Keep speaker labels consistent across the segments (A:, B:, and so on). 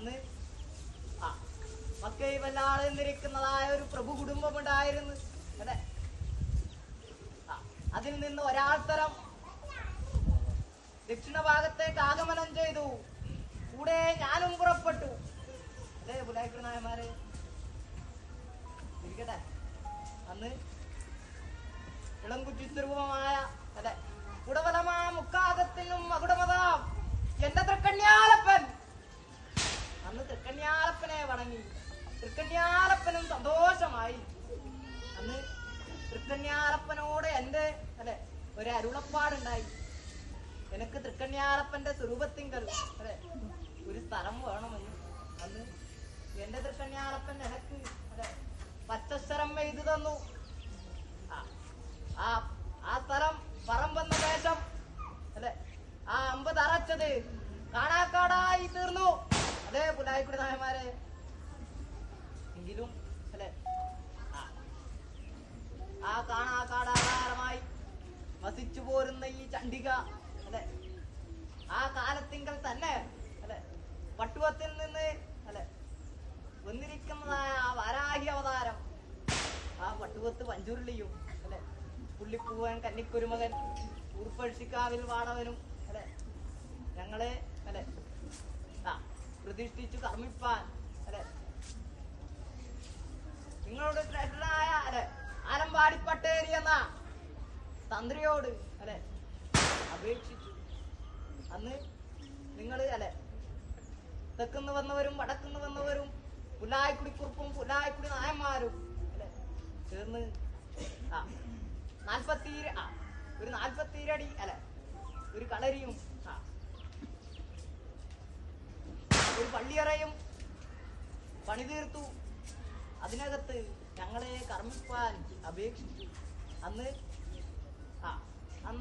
A: അന്ന് മക്കയിൽ വല്ലാതെ നിന്നിരിക്കുന്നതായ ഒരു പ്രഭു കുടുംബമുണ്ടായിരുന്നു അല്ലെ. അതിൽ നിന്ന് ഒരാൾ തരം ദക്ഷിണ ഭാഗത്തേക്ക് ആഗമനം ചെയ്തു. കൂടെ ഞാനും പുറപ്പെട്ടു. അല്ലേ പുലായിക്കനായമാരെ ഇരിക്കട്ടെ. അന്ന് ഇളംകുറ്റി സ്വരൂപമായ അല്ലെ കുടവലമാ മുക്കാകത്തിനും മകുടമതാം എന്റെ തൃക്കണ്യാലപ്പൻ. അന്ന് തൃക്കണ്യാലപ്പനെ വണങ്ങി. തൃക്കണ്യാലപ്പനും സന്തോഷമായി. അന്ന് തൃക്കണ്യാലപ്പനോട് എന്റെ അല്ലെ ഒരു അരുളപ്പാടുണ്ടായി. എനിക്ക് തൃക്കണ്യാലപ്പന്റെ സ്വരൂപത്തിങ്കൽ അല്ലെ ഒരു സ്ഥലം വേണമെന്ന്. അന്ന് എന്റെ തൃക്കണ്യാലപ്പൻ എനിക്ക് അല്ലെ പച്ചശരം എഴുതി തന്നു. ആ സ്ഥലം പറമ്പെന്ന ദേശം അല്ലെ ആ അമ്പ് തറച്ചത് കാണാക്കാടായി തീർന്നു. അതെ പുലായിക്കുടി നായന്മാരെ. എങ്കിലും അല്ലെ ആ കാണാക്കാടാകാരമായി വസിച്ചു പോരുന്ന ഈ ചണ്ഡിക അല്ലെ ആ കാലത്തിങ്കൽ തന്നെ അല്ലെ പട്ടുവത്തിൽ നിന്ന് അല്ലെ വന്നിരിക്കുന്നതായ ആ വാരാഹി അവതാരം, ആ പട്ടുവത്ത് പഞ്ചുരുളിയും അല്ലെ പുള്ളിപ്പൂവൻ കന്നിക്കുരുമകൻ ഊർപ്പഴിക്കാവിൽ വാണവനും അല്ലെ ഞങ്ങളെ അല്ലെ പ്രതിഷ്ഠിച്ചു കർമ്മിപ്പാൻ അല്ലെ നിങ്ങളുടെ ശ്രേഷ്ഠനായ അല്ലെ ആലമ്പാടി പട്ടേരി എന്ന തന്ത്രിയോട് അല്ലെ അപേക്ഷിച്ചു. അന്ന് നിങ്ങൾ അല്ലെ തെക്കുന്ന് വന്നവരും വടക്കുന്ന് വന്നവരും പുലായിക്കുടി കുറുപ്പും പുലായിക്കുടി നായന്മാരും അല്ലെ ചേർന്ന് ഒരു 40 അടി അല്ലെ ഒരു കളരിയും ഒരു പള്ളിയറയും പണിതീർത്തു. അതിനകത്ത് ഞങ്ങളെ കർമ്മിപ്പാൻ അപേക്ഷിച്ചു. അന്ന്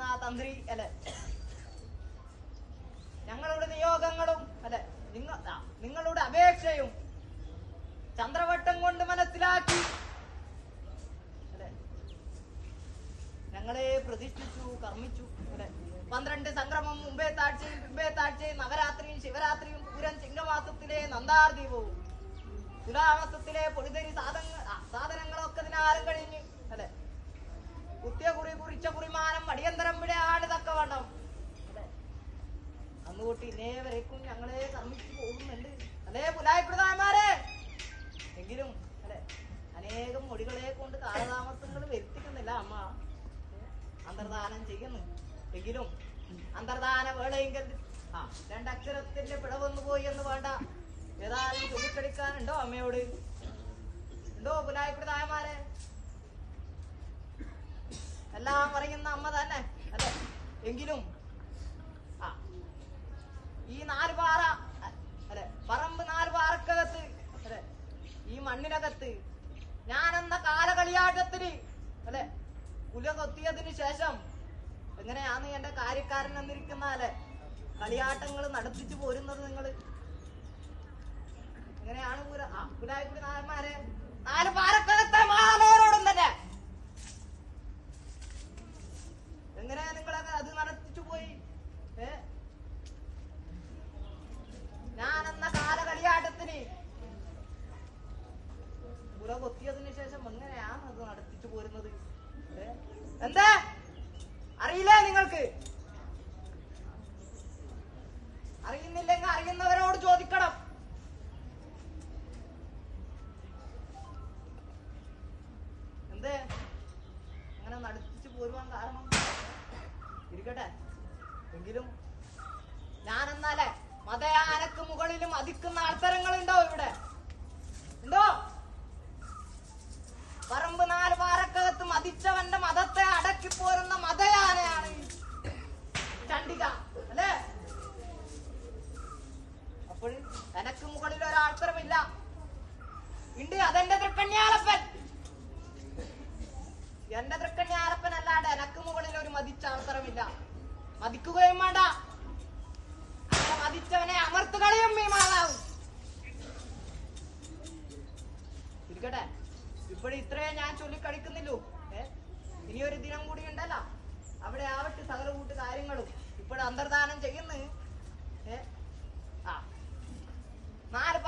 A: ആ തന്ത്രി അല്ലെ ഞങ്ങളുടെ നിയോഗങ്ങളും അല്ലെ നിങ്ങളുടെ അപേക്ഷയും ചന്ദ്രവട്ടം കൊണ്ട് മനസ്സിലാക്കി അല്ലെ ഞങ്ങളെ പ്രതിഷ്ഠിച്ചു കർമ്മിച്ചു അല്ലെ. 12 സംക്രമം മുമ്പേ താഴ്ചയും നവരാത്രിയും ശിവരാത്രിയും പൂരം ചിങ്ങമാസത്തിലെ നന്ദാർദീപവും തുലാമാസത്തിലെ പൊടിതരി സാധനങ്ങളൊക്കെ ദിനാലും കഴിഞ്ഞ് അല്ലെ കുത്തിയ കുറി കുറിച്ച കുറിമാനം അടിയന്തരം വിടയാണ് തക്കവണ്ണം അല്ലെ അന്നുകൂട്ടി ഇന്നേവരേക്കും ഞങ്ങളെ കർമ്മിച്ചു പോകുന്നുണ്ട് അല്ലെ പുലായിക്കുടാമാരെ. എങ്കിലും അല്ലെ അനേകം മൊഴികളെ കൊണ്ട് കാലതാമസങ്ങൾ വരുത്തിക്കുന്നില്ല അമ്മ. അന്തർദാനം ചെയ്യുന്നു. എങ്കിലും അന്തർദാന വേളയെങ്കിൽ 2 അക്ഷരത്തിന്റെ പിഴവന്നു പോയി എന്ന് വേണ്ട. ഏതായാലും ചൊല്ലിക്കടിക്കാനുണ്ടോ അമ്മയോട്? ഉണ്ടോ പുലായിക്കുടാമാരെ? എല്ലാം പറയുന്ന അമ്മ തന്നെ അല്ലെ. എങ്കിലും ഈ 4 പാറ അല്ലെ പറമ്പ് 4 പാറക്കകത്ത് അല്ലെ ഈ മണ്ണിനകത്ത് ഞാനെന്ന കാലകളിയാട്ടത്തിന് അല്ലെ കുല കൊത്തിയതിനു ശേഷം എങ്ങനെയാണ് എന്റെ കാര്യക്കാരൻ എന്നിരിക്കുന്ന അല്ലെ കളിയാട്ടങ്ങൾ നടത്തിച്ചു പോരുന്നത്? നിങ്ങൾ എങ്ങനെയാണ് പുലായിക്കുടി നായന്മാരെ 4 പാറക്കകത്തെ മാലോരോടും തന്നെ എങ്ങനെ നിങ്ങളൊക്കെ അത് നടത്തിച്ചു പോയി? ഞാനെന്ന കാലകളിയാട്ടത്തിന് പുല കൊത്തിയതിനു ശേഷം എങ്ങനെയാണ് അത് നടത്തിച്ചു പോരുന്നത്? എന്താ അറിയില്ലേ നിങ്ങൾക്ക്? അറിയുന്നില്ലെങ്കിൽ അറിയുന്നവരോട് ചോദിക്കണം. എന്തേ അങ്ങനെ നടത്തിച്ചു പോരുവാൻ കാരണം? ഇരിക്കട്ടെ. എങ്കിലും ഞാനെന്നാലേ മതയാനക്ക് മുകളിലും അധിക്കുന്ന അവസരങ്ങളുണ്ടോ ഇവിടെ? ഉണ്ടോ? പറമ്പ് 4 പാറക്കകത്ത് മതിച്ചവന്റെ മതത്തെ അടക്കിപ്പോരുന്ന മതയാനയാണ് ചണ്ഡിക അല്ലേ. അപ്പോൾ എനക്ക് മുകളിൽ ഒരാൾത്തരമില്ല. ഉണ്ട്, അതെന്റെ തൃക്കണ്യാലപ്പൻ. എന്റെ തൃക്കണ്യാലപ്പൻ അല്ലാണ്ട് എനക്ക് മുകളിൽ ഒരു മതിച്ച അവസരമില്ല. മതിക്കുകയും വേണ്ട. അങ്ങനെ മതിച്ചവനെ അമർത്തുകളയും ഈ മാതാവും. ഇരിക്കട്ടെ. ഇപ്പോഴും ഇത്രയും ഞാൻ ചൊല്ലിക്കടിക്കുന്നില്ലു. ഇനിയൊരു ദിനം കൂടി ഉണ്ടല്ലോ. അവിടെ ആവട്ടെ സകല കൂട്ട് കാര്യങ്ങളും. ഇപ്പോഴും അന്തർദാനം ചെയ്യുന്നു. 4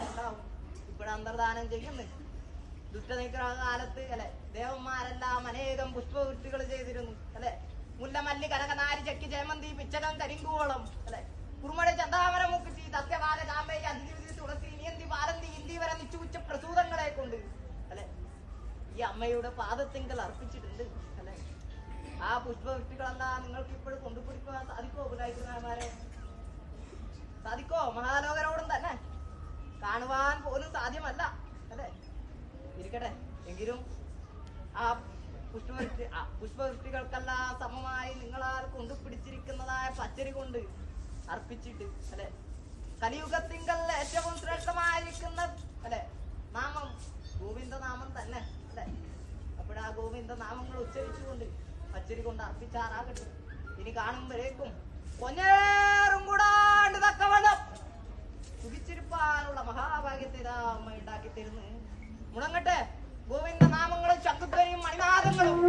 A: ഉണ്ടാവും. ഇവിടെ അന്തർദാനം ചെയ്യുന്നു. ദുഷ്ടനിഗ്രഹ കാലത്ത് അല്ലെ ദേവന്മാരെല്ലാം അനേകം പുഷ്പവൃത്തികൾ ചെയ്തിരുന്നു അല്ലെ. മുല്ലമല്ലി കനകനാരി ചക്കി ജയമന്തി പിച്ചകം കരിങ്കൂവളം അല്ലെ കുറുമഴ ചന്താമര മുക്കുറ്റി സത്യവാല ചാമ്പേരി അതിഥി തുളസി നിയന്തി പാലന്തി ഇന്തി വരെ നിച്ചുച്ച പ്രസൂതങ്ങളെ കൊണ്ട് അല്ലെ ഈ അമ്മയുടെ പാദത്തിങ്കൽ അർപ്പിച്ചിട്ടുണ്ട് അല്ലെ. ആ പുഷ്പവൃത്തികളെല്ലാം നിങ്ങൾക്ക് ഇപ്പോഴും കൊണ്ടുപിടിക്കുവാൻ സാധിക്കോ പുരായിമാരെ? സാധിക്കോ? മഹാലോകരോടും തന്നെ കാണുവാൻ പോലും സാധ്യമല്ല അല്ലെ. ഇരിക്കട്ടെ, എങ്കിലും ആ പുഷ്പവൃത്തികൾക്കെല്ലാം സമമായി നിങ്ങളാൽ കൊണ്ടുപിടിച്ചിരിക്കുന്നതായ പച്ചരി കൊണ്ട് അർപ്പിച്ചിട്ട് അല്ലെ കലിയുഗത്തിങ്കൽ ഏറ്റവും ശ്രേഷ്ഠമായിരിക്കുന്ന അല്ലെ നാമം ഗോവിന്ദനാമം തന്നെ അല്ലെ. അപ്പോഴാ ഗോവിന്ദ നാമങ്ങൾ ഉച്ചരിച്ചുകൊണ്ട് പച്ചരി കൊണ്ട് അർപ്പിച്ചാറാകട്ടെ. ഇനി കാണുമ്പോഴേക്കും കൊഞ്ഞേറും കൂടാണ്ട് തക്കവണ്ണം സുഖിച്ചിരിപ്പാനുള്ള മഹാഭാഗ്യത്തെ ഇതാ അമ്മ ഉണ്ടാക്കി തരുന്നു. മുടങ്ങട്ടെ ഗോവിന്ദ നാമങ്ങളും ശംഖുധ്വനിയും മണിനാദങ്ങളും.